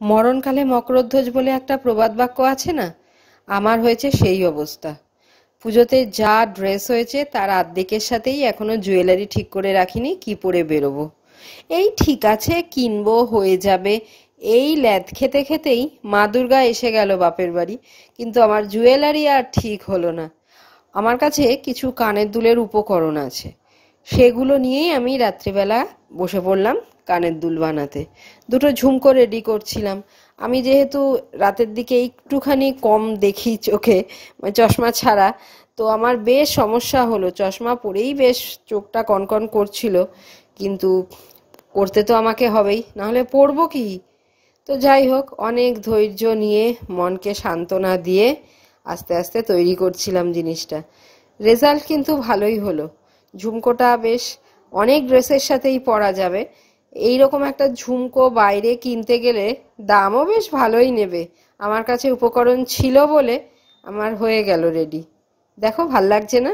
মরণকালে মকরধ্বজ বলে একটা প্রবাদ বাক্য আছে না, আমার হয়েছে সেই অবস্থা। পুজোতে যা ড্রেস হয়েছে তার আর্ধেকের সাথেই এখনো জুয়েলারি ঠিক করে রাখিনি, কি পরে বেরোবো। এই ঠিক আছে, কিনবো, হয়ে যাবে, এই ল্যাদ খেতে খেতেই মা দুর্গা এসে গেল বাপের বাড়ি। কিন্তু আমার জুয়েলারি আর ঠিক হলো না। আমার কাছে কিছু কানের দুলের উপকরণ আছে, সেগুলো নিয়েই আমি রাত্রিবেলা বসে পড়লাম কানের দুল বানাতে। দুটো ঝুমকো রেডি করছিলাম। আমি যেহেতু রাতের দিকে একটুখানি কম দেখি চোখে, মানে চশমা ছাড়া, তো আমার বেশ সমস্যা হলো। চশমা পরেই বেশ চোখটা কনকন করছিল, কিন্তু করতে তো আমাকে হবেই, নাহলে পরবো কি। তো যাই হোক, অনেক ধৈর্য নিয়ে মনকে সান্ত্বনা দিয়ে আস্তে আস্তে তৈরি করছিলাম জিনিসটা। রেজাল্ট কিন্তু ভালোই হলো। ঝুমকোটা বেশ অনেক ড্রেসের সাথেই পরা যাবে। এইরকম একটা ঝুমকো বাইরে কিনতে গেলে দামও বেশ ভালোই নেবে। আমার কাছে উপকরণ ছিল বলে আমার হয়ে গেল রেডি। দেখো, ভাল লাগছে না?